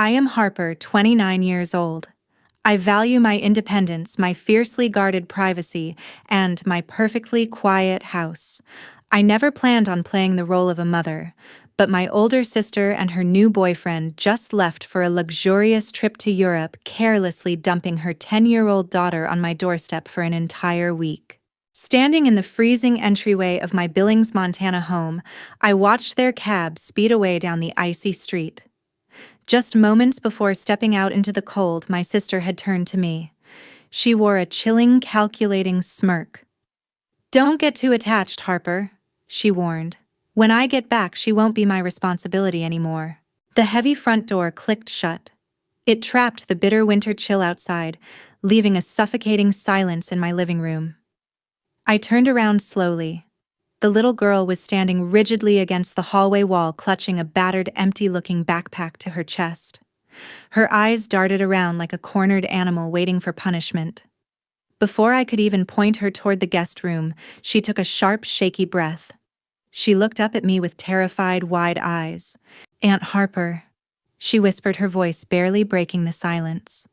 I am Harper, 29 years old. I value my independence, my fiercely guarded privacy, and my perfectly quiet house. I never planned on playing the role of a mother, but my older sister and her new boyfriend just left for a luxurious trip to Europe, carelessly dumping her 10-year-old daughter on my doorstep for an entire week. Standing in the freezing entryway of my Billings, Montana home, I watched their cab speed away down the icy street. Just moments before stepping out into the cold, my sister had turned to me. She wore a chilling, calculating smirk. "Don't get too attached, Harper," she warned. "When I get back, she won't be my responsibility anymore." The heavy front door clicked shut. It trapped the bitter winter chill outside, leaving a suffocating silence in my living room. I turned around slowly. The little girl was standing rigidly against the hallway wall, clutching a battered, empty-looking backpack to her chest. Her eyes darted around like a cornered animal waiting for punishment. Before I could even point her toward the guest room, she took a sharp, shaky breath. She looked up at me with terrified, wide eyes. "Aunt Harper," she whispered, her voice barely breaking the silence.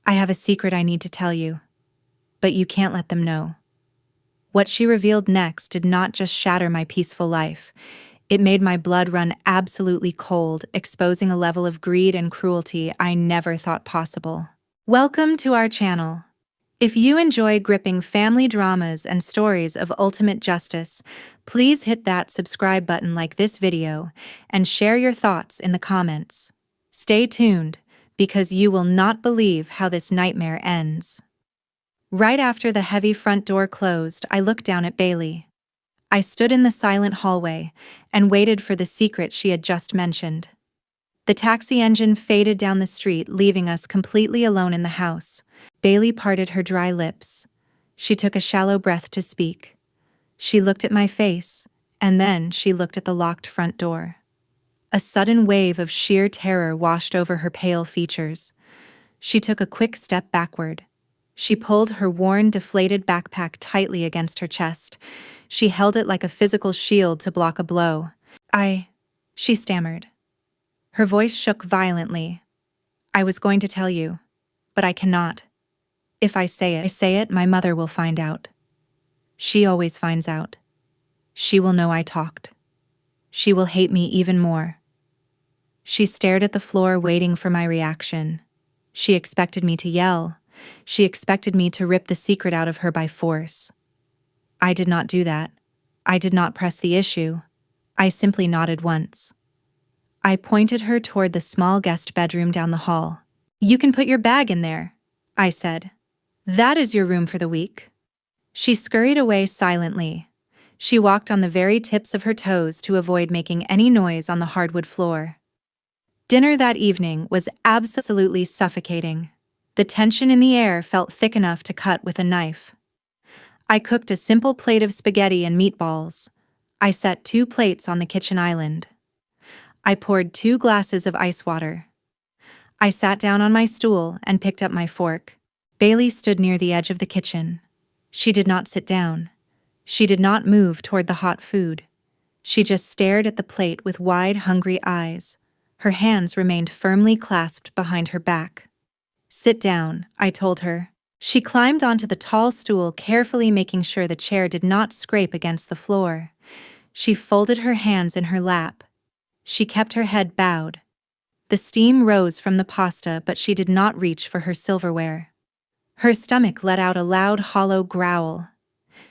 "I have a secret I need to tell you. But you can't let them know." What she revealed next did not just shatter my peaceful life. It made my blood run absolutely cold, exposing a level of greed and cruelty I never thought possible. Welcome to our channel. If you enjoy gripping family dramas and stories of ultimate justice, please hit that subscribe button, like this video, and share your thoughts in the comments. Stay tuned, because you will not believe how this nightmare ends. Right after the heavy front door closed, I looked down at Bailey. I stood in the silent hallway and waited for the secret she had just mentioned. The taxi engine faded down the street, leaving us completely alone in the house. Bailey parted her dry lips. She took a shallow breath to speak. She looked at my face, and then she looked at the locked front door. A sudden wave of sheer terror washed over her pale features. She took a quick step backward. She pulled her worn, deflated backpack tightly against her chest. She held it like a physical shield to block a blow. She stammered. Her voice shook violently. "I was going to tell you, but I cannot. If I say it, my mother will find out. She always finds out. She will know I talked. She will hate me even more." She stared at the floor, waiting for my reaction. She expected me to yell. She expected me to rip the secret out of her by force. I did not do that. I did not press the issue. I simply nodded once. I pointed her toward the small guest bedroom down the hall. "You can put your bag in there," I said. "That is your room for the week." She scurried away silently. She walked on the very tips of her toes to avoid making any noise on the hardwood floor. Dinner that evening was absolutely suffocating. The tension in the air felt thick enough to cut with a knife. I cooked a simple plate of spaghetti and meatballs. I set 2 plates on the kitchen island. I poured 2 glasses of ice water. I sat down on my stool and picked up my fork. Bailey stood near the edge of the kitchen. She did not sit down. She did not move toward the hot food. She just stared at the plate with wide, hungry eyes. Her hands remained firmly clasped behind her back. "Sit down," I told her. She climbed onto the tall stool, carefully making sure the chair did not scrape against the floor. She folded her hands in her lap. She kept her head bowed. The steam rose from the pasta, but she did not reach for her silverware. Her stomach let out a loud, hollow growl.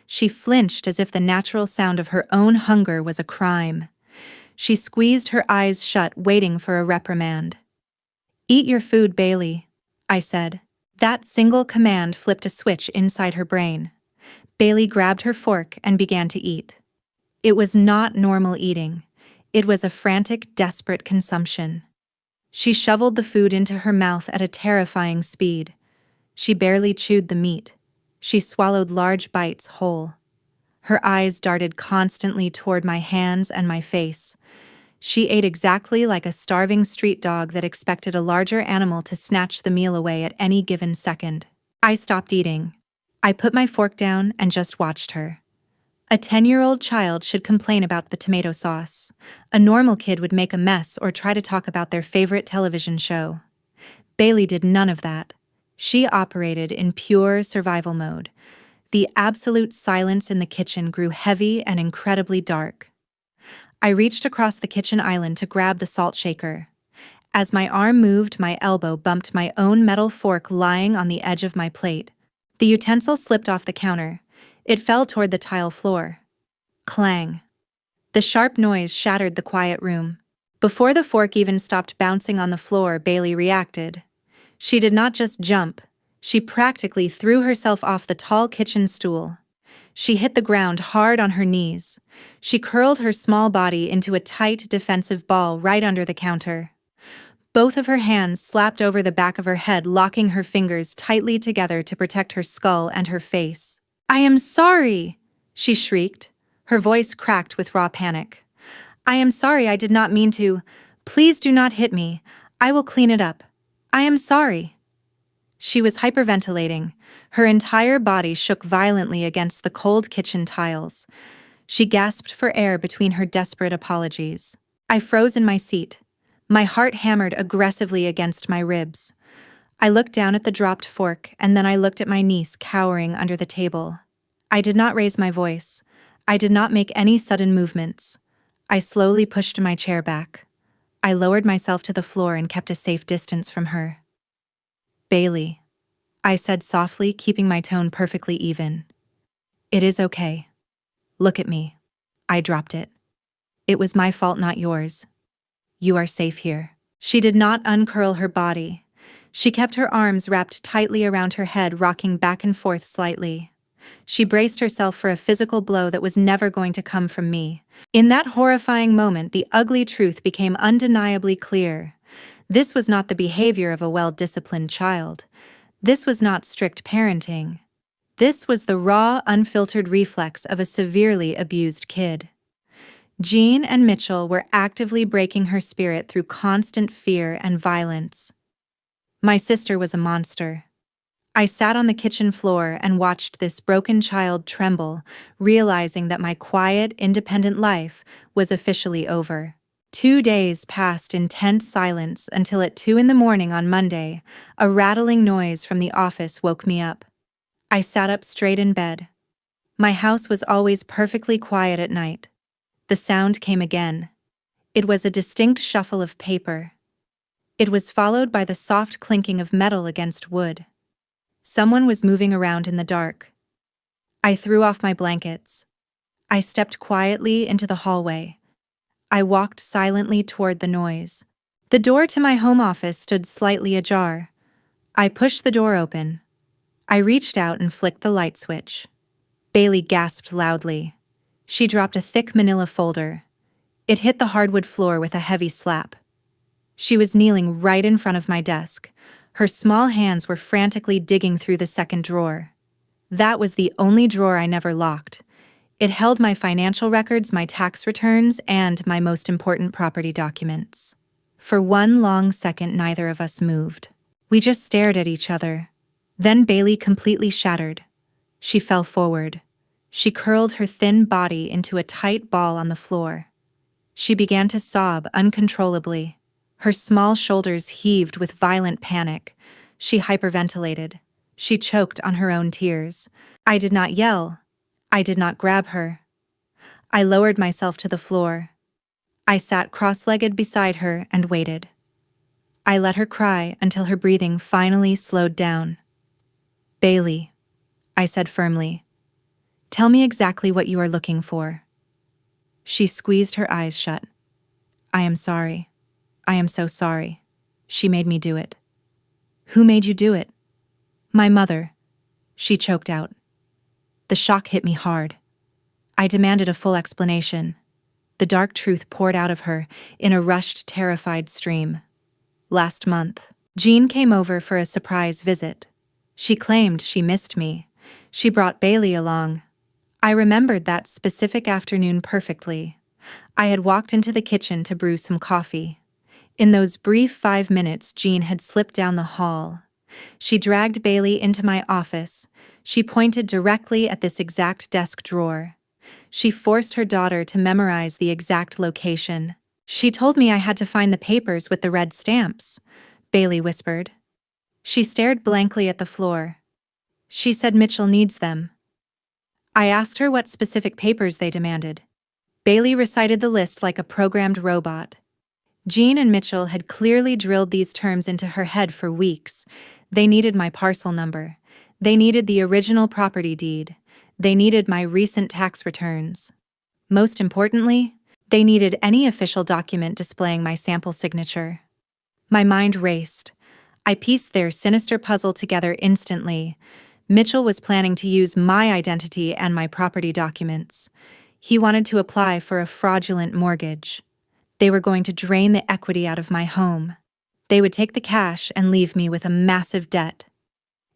She flinched as if the natural sound of her own hunger was a crime. She squeezed her eyes shut, waiting for a reprimand. "Eat your food, Bailey," I said. That single command flipped a switch inside her brain. Bailey grabbed her fork and began to eat. It was not normal eating. It was a frantic, desperate consumption. She shoveled the food into her mouth at a terrifying speed. She barely chewed the meat. She swallowed large bites whole. Her eyes darted constantly toward my hands and my face. She ate exactly like a starving street dog that expected a larger animal to snatch the meal away at any given second. I stopped eating. I put my fork down and just watched her. A 10-year-old child should complain about the tomato sauce. A normal kid would make a mess or try to talk about their favorite television show. Bailey did none of that. She operated in pure survival mode. The absolute silence in the kitchen grew heavy and incredibly dark. I reached across the kitchen island to grab the salt shaker. As my arm moved, my elbow bumped my own metal fork lying on the edge of my plate. The utensil slipped off the counter. It fell toward the tile floor. Clang. The sharp noise shattered the quiet room. Before the fork even stopped bouncing on the floor, Bailey reacted. She did not just jump. She practically threw herself off the tall kitchen stool. She hit the ground hard on her knees. She curled her small body into a tight, defensive ball right under the counter. Both of her hands slapped over the back of her head, locking her fingers tightly together to protect her skull and her face. "I am sorry!" she shrieked, her voice cracked with raw panic. "I am sorry, I did not mean to. Please do not hit me. I will clean it up. I am sorry." She was hyperventilating. Her entire body shook violently against the cold kitchen tiles. She gasped for air between her desperate apologies. I froze in my seat. My heart hammered aggressively against my ribs. I looked down at the dropped fork, and then I looked at my niece cowering under the table. I did not raise my voice. I did not make any sudden movements. I slowly pushed my chair back. I lowered myself to the floor and kept a safe distance from her. "Bailey," I said softly, keeping my tone perfectly even. "It is okay. Look at me." I dropped it. "It was my fault, not yours. You are safe here." She did not uncurl her body. She kept her arms wrapped tightly around her head, rocking back and forth slightly. She braced herself for a physical blow that was never going to come from me. In that horrifying moment, the ugly truth became undeniably clear. This was not the behavior of a well-disciplined child. This was not strict parenting. This was the raw, unfiltered reflex of a severely abused kid. Jean and Mitchell were actively breaking her spirit through constant fear and violence. My sister was a monster. I sat on the kitchen floor and watched this broken child tremble, realizing that my quiet, independent life was officially over. 2 days passed in tense silence until at 2 a.m. on Monday, a rattling noise from the office woke me up. I sat up straight in bed. My house was always perfectly quiet at night. The sound came again. It was a distinct shuffle of paper. It was followed by the soft clinking of metal against wood. Someone was moving around in the dark. I threw off my blankets. I stepped quietly into the hallway. I walked silently toward the noise. The door to my home office stood slightly ajar. I pushed the door open. I reached out and flicked the light switch. Bailey gasped loudly. She dropped a thick manila folder. It hit the hardwood floor with a heavy slap. She was kneeling right in front of my desk. Her small hands were frantically digging through the second drawer. That was the only drawer I never locked. It held my financial records, my tax returns, and my most important property documents. For one long second, neither of us moved. We just stared at each other. Then Bailey completely shattered. She fell forward. She curled her thin body into a tight ball on the floor. She began to sob uncontrollably. Her small shoulders heaved with violent panic. She hyperventilated. She choked on her own tears. I did not yell. I did not grab her. I lowered myself to the floor. I sat cross-legged beside her and waited. I let her cry until her breathing finally slowed down. "Bailey," I said firmly, "tell me exactly what you are looking for." She squeezed her eyes shut. "I am sorry. I am so sorry. She made me do it." "Who made you do it?" "My mother," she choked out. The shock hit me hard. I demanded a full explanation. The dark truth poured out of her in a rushed, terrified stream. "Last month, Jean came over for a surprise visit. She claimed she missed me. She brought Bailey along. I remembered that specific afternoon perfectly. I had walked into the kitchen to brew some coffee. In those brief 5 minutes, Jean had slipped down the hall. She dragged Bailey into my office. She pointed directly at this exact desk drawer. She forced her daughter to memorize the exact location. She told me I had to find the papers with the red stamps, Bailey whispered. She stared blankly at the floor. She said Mitchell needs them. I asked her what specific papers they demanded. Bailey recited the list like a programmed robot. Jean and Mitchell had clearly drilled these terms into her head for weeks. They needed my parcel number. They needed the original property deed. They needed my recent tax returns. Most importantly, they needed any official document displaying my sample signature. My mind raced. I pieced their sinister puzzle together instantly. Mitchell was planning to use my identity and my property documents. He wanted to apply for a fraudulent mortgage. They were going to drain the equity out of my home. They would take the cash and leave me with a massive debt.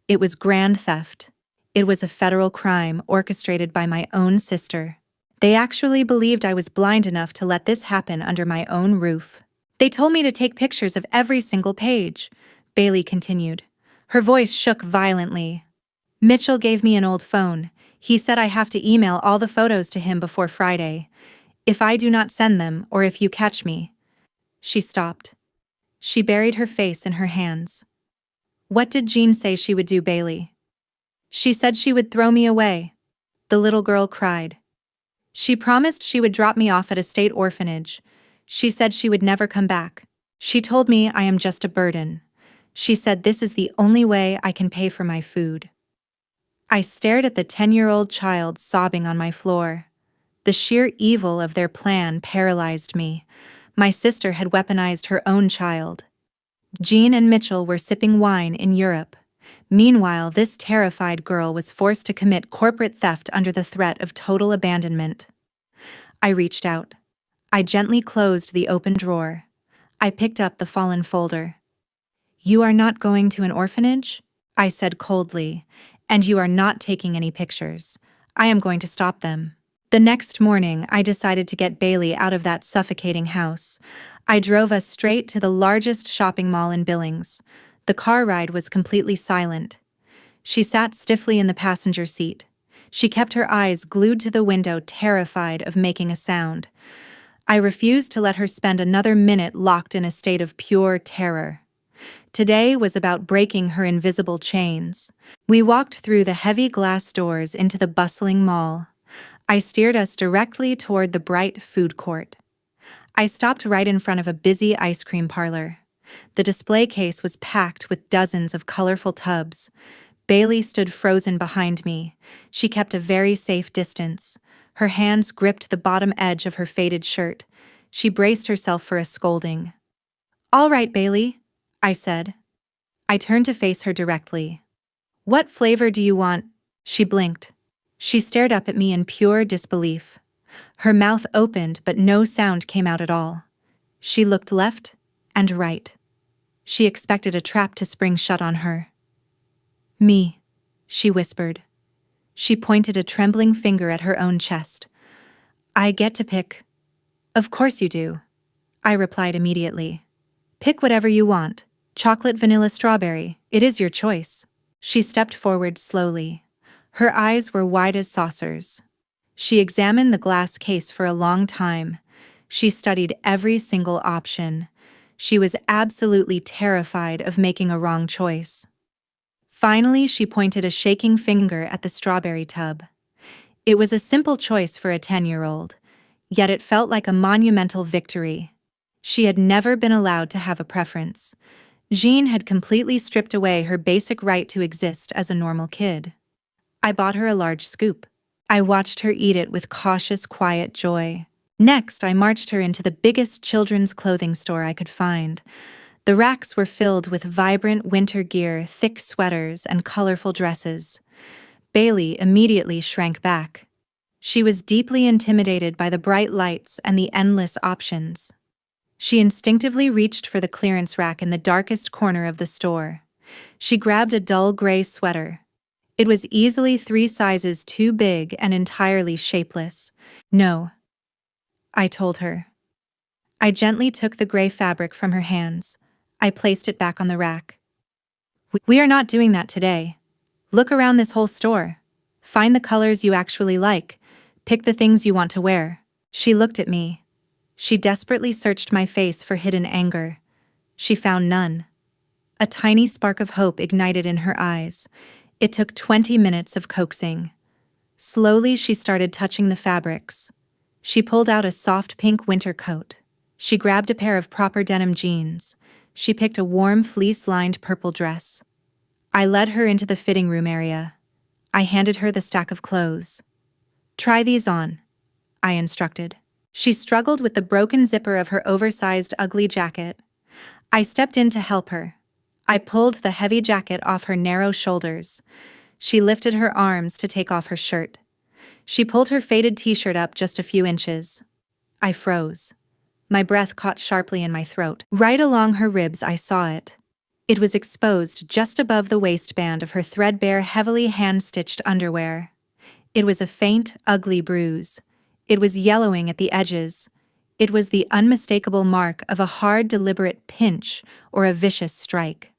It was grand theft. It was a federal crime orchestrated by my own sister. They actually believed I was blind enough to let this happen under my own roof. They told me to take pictures of every single page, Bailey continued. Her voice shook violently. Mitchell gave me an old phone. He said I have to email all the photos to him before Friday. If I do not send them, or if you catch me. She stopped. She buried her face in her hands. What did Jean say she would do, Bailey? She said she would throw me away. The little girl cried. She promised she would drop me off at a state orphanage. She said she would never come back. She told me I am just a burden. She said this is the only way I can pay for my food. I stared at the 10-year-old child sobbing on my floor. The sheer evil of their plan paralyzed me. My sister had weaponized her own child. Jean and Mitchell were sipping wine in Europe. Meanwhile, this terrified girl was forced to commit corporate theft under the threat of total abandonment. I reached out. I gently closed the open drawer. I picked up the fallen folder. You are not going to an orphanage? I said coldly. And you are not taking any pictures. I am going to stop them. The next morning, I decided to get Bailey out of that suffocating house. I drove us straight to the largest shopping mall in Billings. The car ride was completely silent. She sat stiffly in the passenger seat. She kept her eyes glued to the window, terrified of making a sound. I refused to let her spend another minute locked in a state of pure terror. Today was about breaking her invisible chains. We walked through the heavy glass doors into the bustling mall. I steered us directly toward the bright food court. I stopped right in front of a busy ice cream parlor. The display case was packed with dozens of colorful tubs. Bailey stood frozen behind me. She kept a very safe distance. Her hands gripped the bottom edge of her faded shirt. She braced herself for a scolding. "All right, Bailey," I said. I turned to face her directly. "What flavor do you want?" She blinked. She stared up at me in pure disbelief. Her mouth opened, but no sound came out at all. She looked left and right. She expected a trap to spring shut on her. "Me," she whispered. She pointed a trembling finger at her own chest. "I get to pick." "Of course you do," I replied immediately. "Pick whatever you want. Chocolate, vanilla, strawberry. It is your choice." She stepped forward slowly. Her eyes were wide as saucers. She examined the glass case for a long time. She studied every single option. She was absolutely terrified of making a wrong choice. Finally, she pointed a shaking finger at the strawberry tub. It was a simple choice for a 10-year-old, yet it felt like a monumental victory. She had never been allowed to have a preference. Jean had completely stripped away her basic right to exist as a normal kid. I bought her a large scoop. I watched her eat it with cautious, quiet joy. Next, I marched her into the biggest children's clothing store I could find. The racks were filled with vibrant winter gear, thick sweaters, and colorful dresses. Bailey immediately shrank back. She was deeply intimidated by the bright lights and the endless options. She instinctively reached for the clearance rack in the darkest corner of the store. She grabbed a dull gray sweater. It was easily 3 sizes too big and entirely shapeless. "No," I told her. I gently took the gray fabric from her hands. I placed it back on the rack. "We are not doing that today. Look around this whole store. Find the colors you actually like. Pick the things you want to wear. She looked at me. She desperately searched my face for hidden anger. She found none. A tiny spark of hope ignited in her eyes. It took 20 minutes of coaxing. Slowly, she started touching the fabrics. She pulled out a soft pink winter coat. She grabbed a pair of proper denim jeans. She picked a warm fleece-lined purple dress. I led her into the fitting room area. I handed her the stack of clothes. "Try these on," I instructed. She struggled with the broken zipper of her oversized, ugly jacket. I stepped in to help her. I pulled the heavy jacket off her narrow shoulders. She lifted her arms to take off her shirt. She pulled her faded t-shirt up just a few inches. I froze. My breath caught sharply in my throat. Right along her ribs, I saw it. It was exposed just above the waistband of her threadbare, heavily hand-stitched underwear. It was a faint, ugly bruise. It was yellowing at the edges. It was the unmistakable mark of a hard, deliberate pinch or a vicious strike.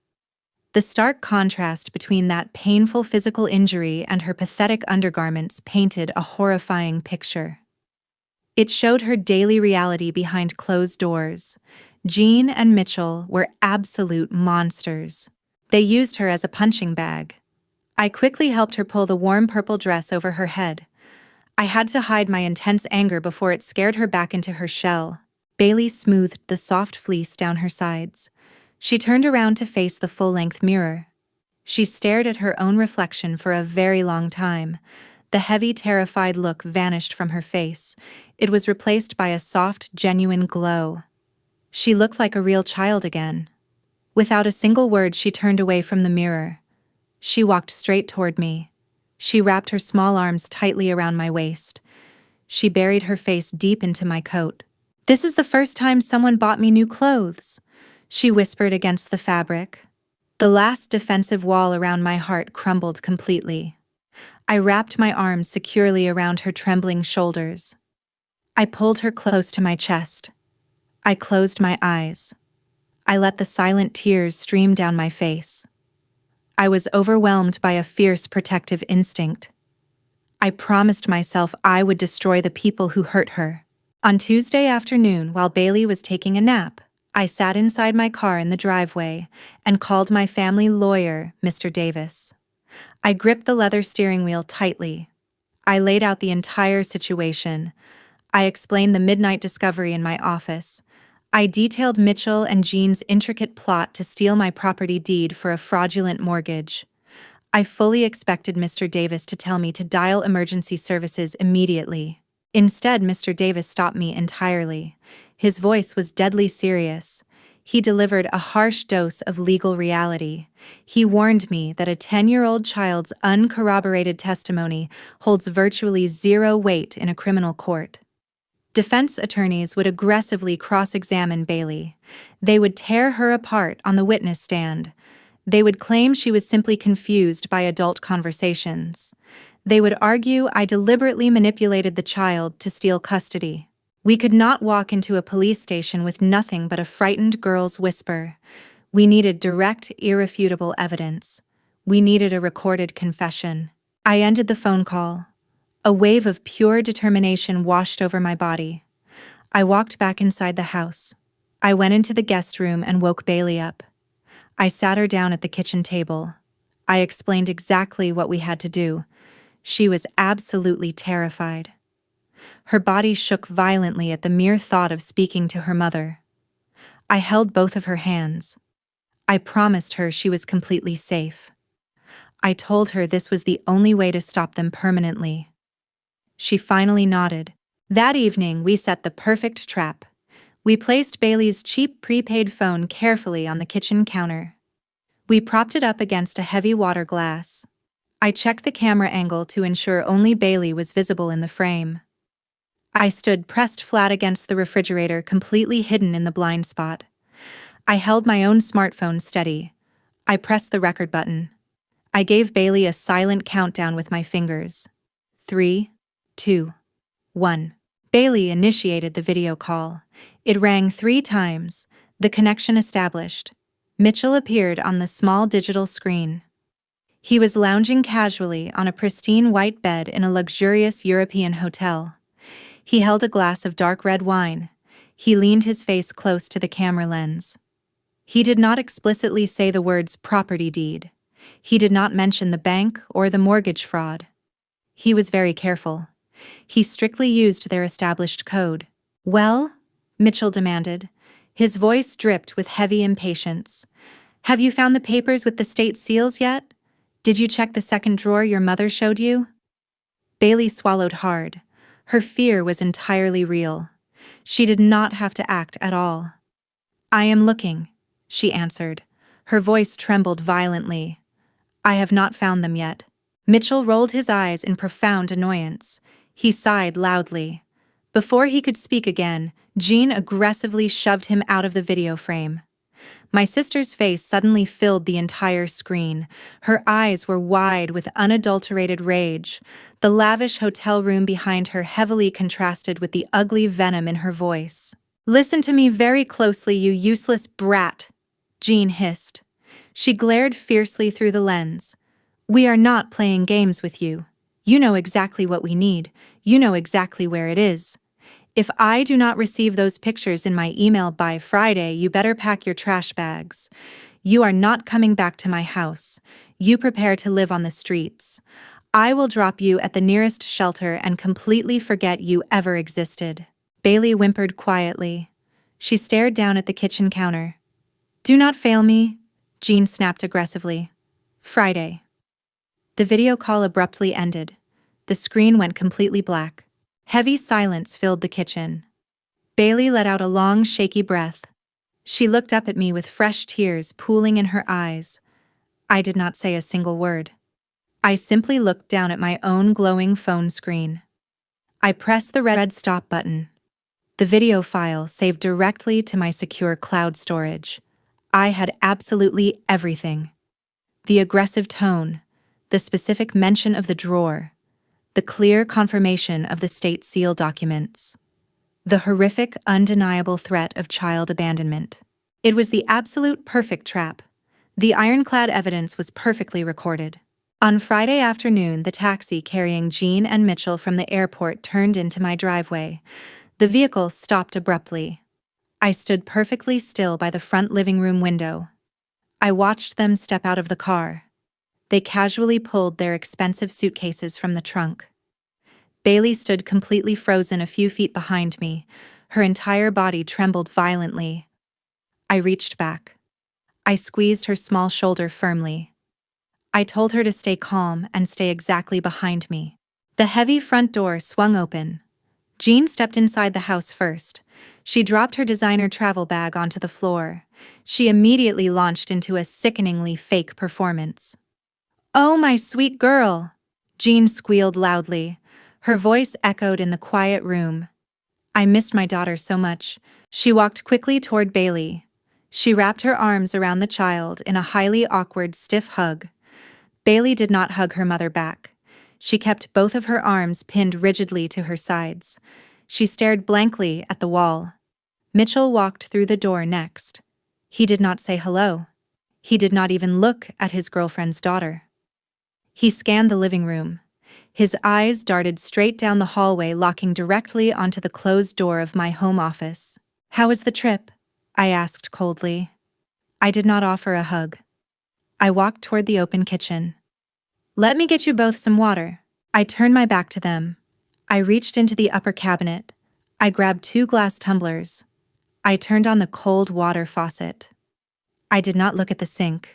The stark contrast between that painful physical injury and her pathetic undergarments painted a horrifying picture. It showed her daily reality behind closed doors. Jean and Mitchell were absolute monsters. They used her as a punching bag. I quickly helped her pull the warm purple dress over her head. I had to hide my intense anger before it scared her back into her shell. Bailey smoothed the soft fleece down her sides. She turned around to face the full-length mirror. She stared at her own reflection for a very long time. The heavy, terrified look vanished from her face. It was replaced by a soft, genuine glow. She looked like a real child again. Without a single word, she turned away from the mirror. She walked straight toward me. She wrapped her small arms tightly around my waist. She buried her face deep into my coat. "This is the first time someone bought me new clothes," she whispered against the fabric. The last defensive wall around my heart crumbled completely. I wrapped my arms securely around her trembling shoulders. I pulled her close to my chest. I closed my eyes. I let the silent tears stream down my face. I was overwhelmed by a fierce protective instinct. I promised myself I would destroy the people who hurt her. On Tuesday afternoon, while Bailey was taking a nap, I sat inside my car in the driveway and called my family lawyer, Mr. Davis. I gripped the leather steering wheel tightly. I laid out the entire situation. I explained the midnight discovery in my office. I detailed Mitchell and Jean's intricate plot to steal my property deed for a fraudulent mortgage. I fully expected Mr. Davis to tell me to dial emergency services immediately. Instead, Mr. Davis stopped me entirely. His voice was deadly serious. He delivered a harsh dose of legal reality. He warned me that a 10-year-old child's uncorroborated testimony holds virtually zero weight in a criminal court. Defense attorneys would aggressively cross-examine Bailey. They would tear her apart on the witness stand. They would claim she was simply confused by adult conversations. They would argue I deliberately manipulated the child to steal custody. We could not walk into a police station with nothing but a frightened girl's whisper. We needed direct, irrefutable evidence. We needed a recorded confession. I ended the phone call. A wave of pure determination washed over my body. I walked back inside the house. I went into the guest room and woke Bailey up. I sat her down at the kitchen table. I explained exactly what we had to do. She was absolutely terrified. Her body shook violently at the mere thought of speaking to her mother. I held both of her hands. I promised her she was completely safe. I told her this was the only way to stop them permanently. She finally nodded. That evening, we set the perfect trap. We placed Bailey's cheap prepaid phone carefully on the kitchen counter. We propped it up against a heavy water glass. I checked the camera angle to ensure only Bailey was visible in the frame. I stood pressed flat against the refrigerator, completely hidden in the blind spot. I held my own smartphone steady. I pressed the record button. I gave Bailey a silent countdown with my fingers. 3, 2, 1. Bailey initiated the video call. It rang 3 times. The connection established. Mitchell appeared on the small digital screen. He was lounging casually on a pristine white bed in a luxurious European hotel. He held a glass of dark red wine. He leaned his face close to the camera lens. He did not explicitly say the words property deed. He did not mention the bank or the mortgage fraud. He was very careful. He strictly used their established code. "Well?" Mitchell demanded. His voice dripped with heavy impatience. "Have you found the papers with the state seals yet? Did you check the second drawer your mother showed you?" Bailey swallowed hard. Her fear was entirely real. She did not have to act at all. "I am looking," she answered. Her voice trembled violently. "I have not found them yet." Mitchell rolled his eyes in profound annoyance. He sighed loudly. Before he could speak again, Jean aggressively shoved him out of the video frame. My sister's face suddenly filled the entire screen. Her eyes were wide with unadulterated rage. The lavish hotel room behind her heavily contrasted with the ugly venom in her voice. "Listen to me very closely, you useless brat," Jean hissed. She glared fiercely through the lens. "We are not playing games with you. You know exactly what we need. You know exactly where it is. If I do not receive those pictures in my email by Friday, you better pack your trash bags. You are not coming back to my house. You prepare to live on the streets. I will drop you at the nearest shelter and completely forget you ever existed." Bailey whimpered quietly. She stared down at the kitchen counter. "Do not fail me," Jean snapped aggressively. "Friday." The video call abruptly ended. The screen went completely black. Heavy silence filled the kitchen. Bailey let out a long, shaky breath. She looked up at me with fresh tears pooling in her eyes. I did not say a single word. I simply looked down at my own glowing phone screen. I pressed the red stop button. The video file saved directly to my secure cloud storage. I had absolutely everything. The aggressive tone, the specific mention of the drawer, the clear confirmation of the state seal documents, the horrific, undeniable threat of child abandonment. It was the absolute perfect trap. The ironclad evidence was perfectly recorded. On Friday afternoon, the taxi carrying Jean and Mitchell from the airport turned into my driveway. The vehicle stopped abruptly. I stood perfectly still by the front living room window. I watched them step out of the car. They casually pulled their expensive suitcases from the trunk. Bailey stood completely frozen a few feet behind me. Her entire body trembled violently. I reached back. I squeezed her small shoulder firmly. I told her to stay calm and stay exactly behind me. The heavy front door swung open. Jean stepped inside the house first. She dropped her designer travel bag onto the floor. She immediately launched into a sickeningly fake performance. "Oh, my sweet girl!" Jean squealed loudly. Her voice echoed in the quiet room. I missed my daughter so much. She walked quickly toward Bailey. She wrapped her arms around the child in a highly awkward, stiff hug. Bailey did not hug her mother back. She kept both of her arms pinned rigidly to her sides. She stared blankly at the wall. Mitchell walked through the door next. He did not say hello. He did not even look at his girlfriend's daughter. He scanned the living room. His eyes darted straight down the hallway, locking directly onto the closed door of my home office. "How was the trip?" I asked coldly. I did not offer a hug. I walked toward the open kitchen. "Let me get you both some water." I turned my back to them. I reached into the upper cabinet. I grabbed 2 glass tumblers. I turned on the cold water faucet. I did not look at the sink.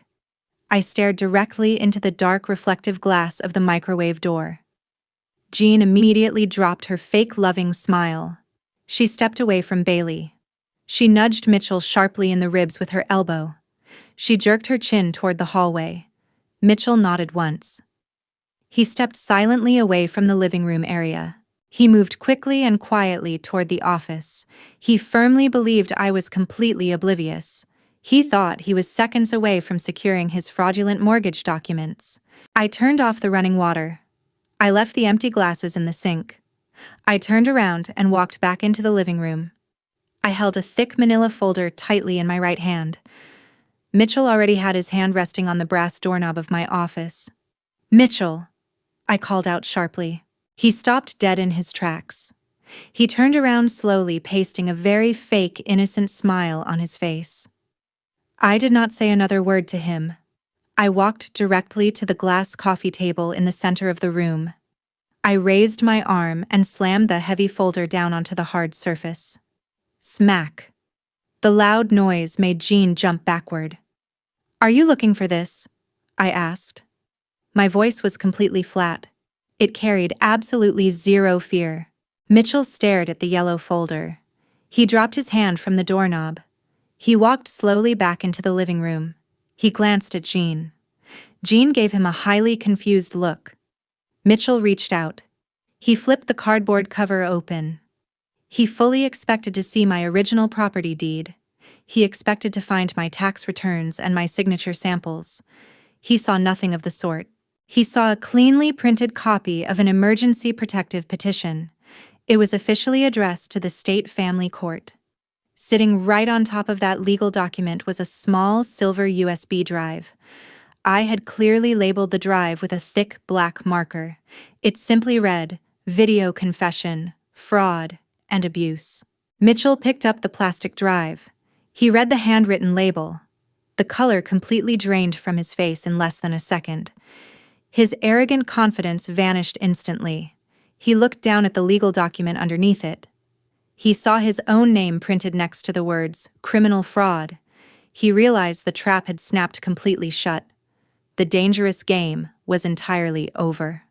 I stared directly into the dark reflective glass of the microwave door. Jean immediately dropped her fake loving smile. She stepped away from Bailey. She nudged Mitchell sharply in the ribs with her elbow. She jerked her chin toward the hallway. Mitchell nodded once. He stepped silently away from the living room area. He moved quickly and quietly toward the office. He firmly believed I was completely oblivious. He thought he was seconds away from securing his fraudulent mortgage documents. I turned off the running water. I left the empty glasses in the sink. I turned around and walked back into the living room. I held a thick manila folder tightly in my right hand. Mitchell already had his hand resting on the brass doorknob of my office. Mitchell, I called out sharply. He stopped dead in his tracks. He turned around slowly, pasting a very fake, innocent smile on his face. I did not say another word to him. I walked directly to the glass coffee table in the center of the room. I raised my arm and slammed the heavy folder down onto the hard surface. Smack. The loud noise made Jean jump backward. "Are you looking for this?" I asked. My voice was completely flat. It carried absolutely zero fear. Mitchell stared at the yellow folder. He dropped his hand from the doorknob. He walked slowly back into the living room. He glanced at Jean. Jean gave him a highly confused look. Mitchell reached out. He flipped the cardboard cover open. He fully expected to see my original property deed. He expected to find my tax returns and my signature samples. He saw nothing of the sort. He saw a cleanly printed copy of an emergency protective petition. It was officially addressed to the state family court. Sitting right on top of that legal document was a small silver USB drive. I had clearly labeled the drive with a thick black marker. It simply read, "Video confession, fraud, and abuse." Mitchell picked up the plastic drive. He read the handwritten label. The color completely drained from his face in less than a second. His arrogant confidence vanished instantly. He looked down at the legal document underneath it. He saw his own name printed next to the words, "Criminal fraud." He realized the trap had snapped completely shut. The dangerous game was entirely over.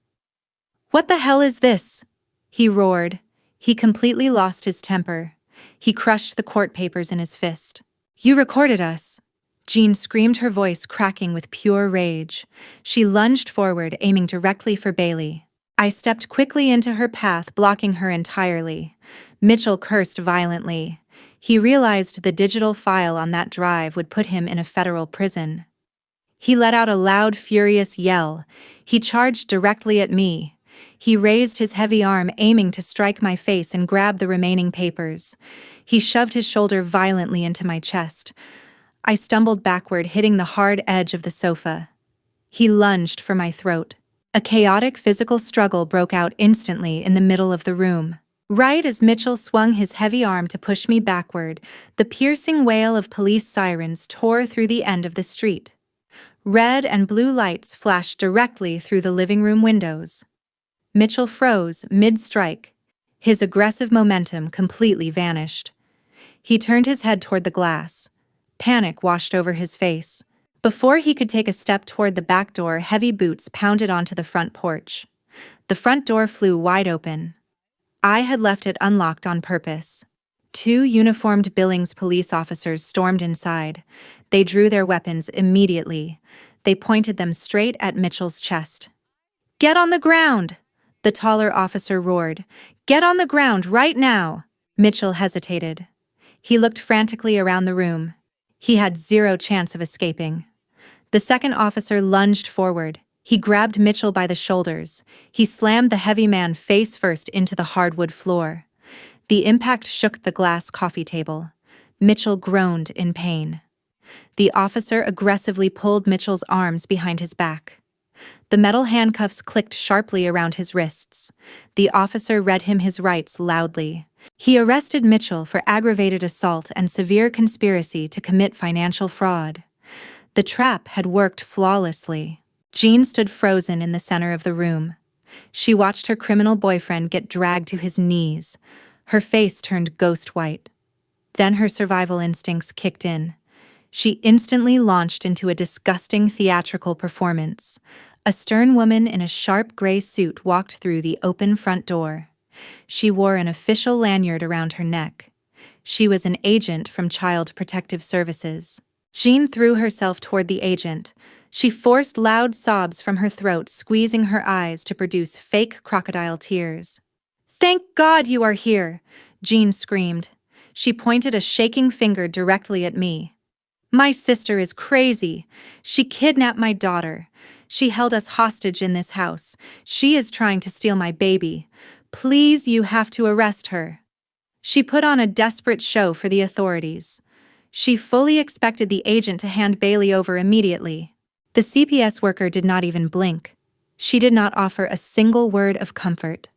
"What the hell is this?" he roared. He completely lost his temper. He crushed the court papers in his fist. "You recorded us!" Jean screamed, her voice cracking with pure rage. She lunged forward, aiming directly for Bailey. I stepped quickly into her path, blocking her entirely. Mitchell cursed violently. He realized the digital file on that drive would put him in a federal prison. He let out a loud, furious yell. He charged directly at me. He raised his heavy arm, aiming to strike my face and grab the remaining papers. He shoved his shoulder violently into my chest. I stumbled backward, hitting the hard edge of the sofa. He lunged for my throat. A chaotic physical struggle broke out instantly in the middle of the room. Right as Mitchell swung his heavy arm to push me backward, the piercing wail of police sirens tore through the end of the street. Red and blue lights flashed directly through the living room windows. Mitchell froze mid-strike. His aggressive momentum completely vanished. He turned his head toward the glass. Panic washed over his face. Before he could take a step toward the back door, heavy boots pounded onto the front porch. The front door flew wide open. I had left it unlocked on purpose. 2 uniformed Billings police officers stormed inside. They drew their weapons immediately. They pointed them straight at Mitchell's chest. "Get on the ground!" the taller officer roared. "Get on the ground right now!" Mitchell hesitated. He looked frantically around the room. He had zero chance of escaping. The second officer lunged forward. He grabbed Mitchell by the shoulders. He slammed the heavy man face first into the hardwood floor. The impact shook the glass coffee table. Mitchell groaned in pain. The officer aggressively pulled Mitchell's arms behind his back. The metal handcuffs clicked sharply around his wrists. The officer read him his rights loudly. He arrested Mitchell for aggravated assault and severe conspiracy to commit financial fraud. The trap had worked flawlessly. Jean stood frozen in the center of the room. She watched her criminal boyfriend get dragged to his knees. Her face turned ghost white. Then her survival instincts kicked in. She instantly launched into a disgusting theatrical performance. A stern woman in a sharp gray suit walked through the open front door. She wore an official lanyard around her neck. She was an agent from Child Protective Services. Jean threw herself toward the agent. She forced loud sobs from her throat, squeezing her eyes to produce fake crocodile tears. "Thank God you are here!" Jean screamed. She pointed a shaking finger directly at me. "My sister is crazy. She kidnapped my daughter. She held us hostage in this house. She is trying to steal my baby. Please, you have to arrest her." She put on a desperate show for the authorities. She fully expected the agent to hand Bailey over immediately. The CPS worker did not even blink. She did not offer a single word of comfort.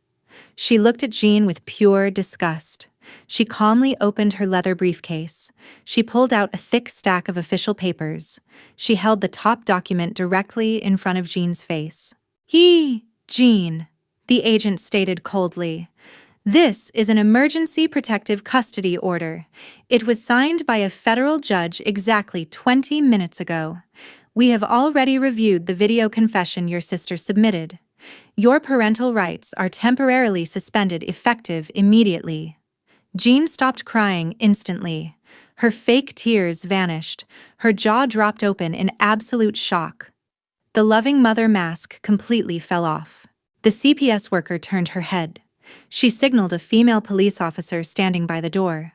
She looked at Jean with pure disgust. She calmly opened her leather briefcase. She pulled out a thick stack of official papers. She held the top document directly in front of Jean's face. Jean, the agent stated coldly. This is an emergency protective custody order. It was signed by a federal judge exactly 20 minutes ago. We have already reviewed the video confession your sister submitted. Your parental rights are temporarily suspended effective immediately. Jean stopped crying instantly. Her fake tears vanished. Her jaw dropped open in absolute shock. The loving mother mask completely fell off. The CPS worker turned her head. She signaled a female police officer standing by the door.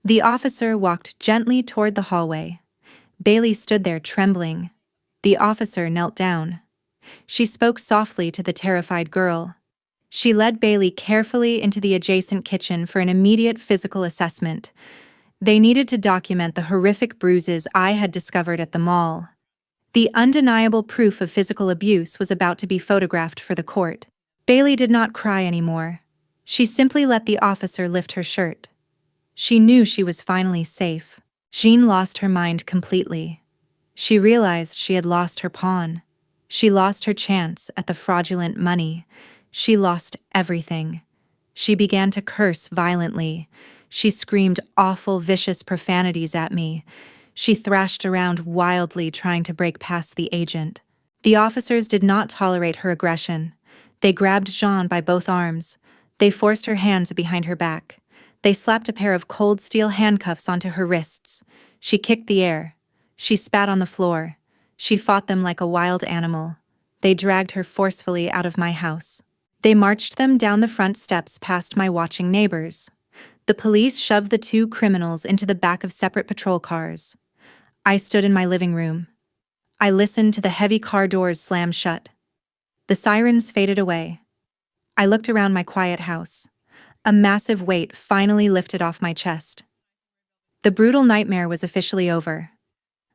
The officer walked gently toward the hallway. Bailey stood there trembling. The officer knelt down. She spoke softly to the terrified girl. She led Bailey carefully into the adjacent kitchen for an immediate physical assessment. They needed to document the horrific bruises I had discovered at the mall. The undeniable proof of physical abuse was about to be photographed for the court. Bailey did not cry anymore. She simply let the officer lift her shirt. She knew she was finally safe. Jean lost her mind completely. She realized she had lost her pawn. She lost her chance at the fraudulent money. She lost everything. She began to curse violently. She screamed awful, vicious profanities at me. She thrashed around wildly, trying to break past the agent. The officers did not tolerate her aggression. They grabbed Jean by both arms. They forced her hands behind her back. They slapped a pair of cold steel handcuffs onto her wrists. She kicked the air. She spat on the floor. She fought them like a wild animal. They dragged her forcefully out of my house. They marched them down the front steps past my watching neighbors. The police shoved the two criminals into the back of separate patrol cars. I stood in my living room. I listened to the heavy car doors slam shut. The sirens faded away. I looked around my quiet house. A massive weight finally lifted off my chest. The brutal nightmare was officially over.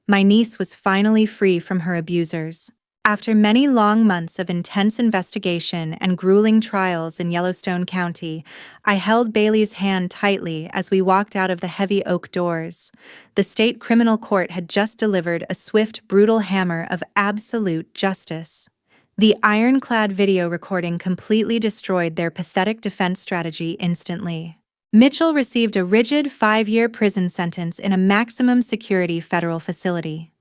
My niece was finally free from her abusers. After many long months of intense investigation and grueling trials in Yellowstone County, I held Bailey's hand tightly as we walked out of the heavy oak doors. The state criminal court had just delivered a swift, brutal hammer of absolute justice. The ironclad video recording completely destroyed their pathetic defense strategy instantly. Mitchell received a rigid 5-year prison sentence in a maximum security federal facility.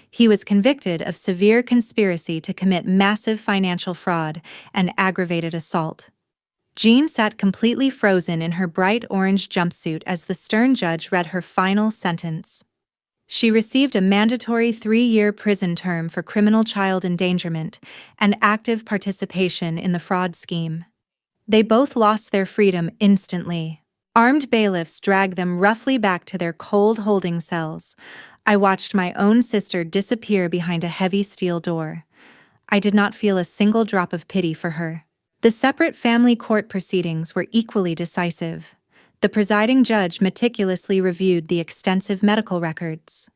He was convicted of severe conspiracy to commit massive financial fraud and aggravated assault. Jean sat completely frozen in her bright orange jumpsuit as the stern judge read her final sentence. She received a mandatory 3-year prison term for criminal child endangerment and active participation in the fraud scheme. They both lost their freedom instantly. Armed bailiffs dragged them roughly back to their cold holding cells. I watched my own sister disappear behind a heavy steel door. I did not feel a single drop of pity for her. The separate family court proceedings were equally decisive. The presiding judge meticulously reviewed the extensive medical records.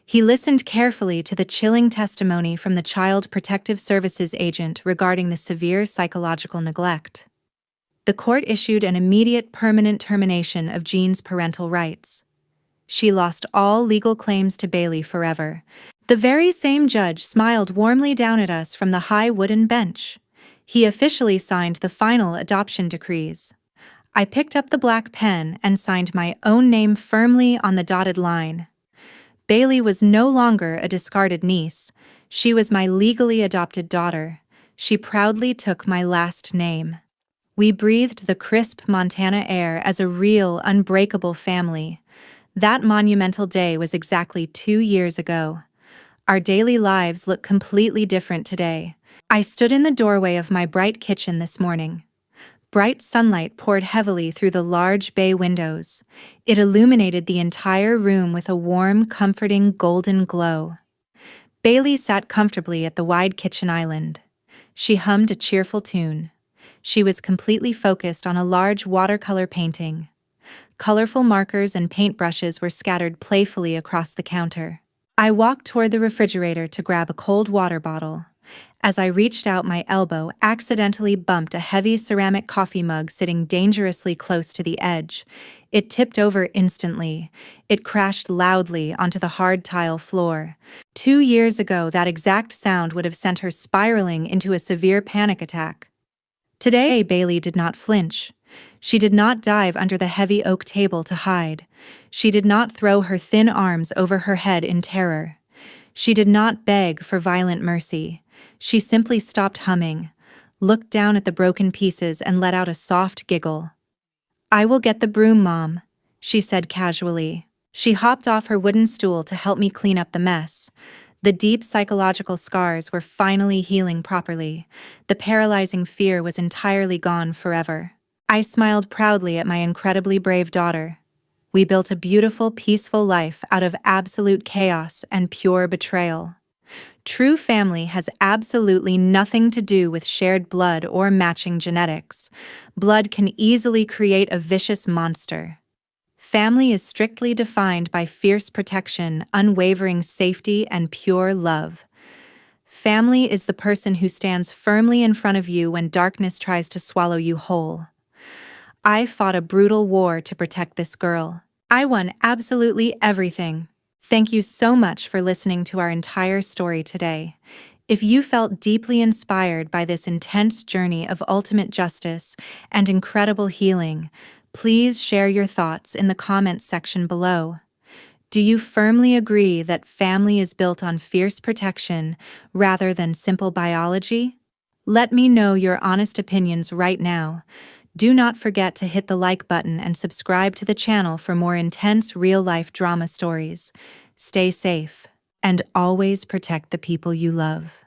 He listened carefully to the chilling testimony from the Child Protective Services agent regarding the severe psychological neglect. The court issued an immediate permanent termination of Jean's parental rights. She lost all legal claims to Bailey forever. The very same judge smiled warmly down at us from the high wooden bench. He officially signed the final adoption decrees. I picked up the black pen and signed my own name firmly on the dotted line. Bailey was no longer a discarded niece. She was my legally adopted daughter. She proudly took my last name. We breathed the crisp Montana air as a real, unbreakable family. That monumental day was exactly 2 years ago. Our daily lives look completely different today. I stood in the doorway of my bright kitchen this morning. Bright sunlight poured heavily through the large bay windows. It illuminated the entire room with a warm, comforting golden glow. Bailey sat comfortably at the wide kitchen island. She hummed a cheerful tune. She was completely focused on a large watercolor painting. Colorful markers and paintbrushes were scattered playfully across the counter. I walked toward the refrigerator to grab a cold water bottle. As I reached out, my elbow accidentally bumped a heavy ceramic coffee mug sitting dangerously close to the edge. It tipped over instantly. It crashed loudly onto the hard tile floor. 2 years ago, that exact sound would have sent her spiraling into a severe panic attack. Today, Bailey did not flinch. She did not dive under the heavy oak table to hide. She did not throw her thin arms over her head in terror. She did not beg for violent mercy. She simply stopped humming, looked down at the broken pieces, and let out a soft giggle. "I will get the broom, Mom," she said casually. She hopped off her wooden stool to help me clean up the mess. The deep psychological scars were finally healing properly. The paralyzing fear was entirely gone forever. I smiled proudly at my incredibly brave daughter. We built a beautiful, peaceful life out of absolute chaos and pure betrayal. True family has absolutely nothing to do with shared blood or matching genetics. Blood can easily create a vicious monster. Family is strictly defined by fierce protection, unwavering safety, and pure love. Family is the person who stands firmly in front of you when darkness tries to swallow you whole. I fought a brutal war to protect this girl. I won absolutely everything. Thank you so much for listening to our entire story today. If you felt deeply inspired by this intense journey of ultimate justice and incredible healing, please share your thoughts in the comments section below. Do you firmly agree that family is built on fierce protection rather than simple biology? Let me know your honest opinions right now. Do not forget to hit the like button and subscribe to the channel for more intense real-life drama stories. Stay safe, and always protect the people you love.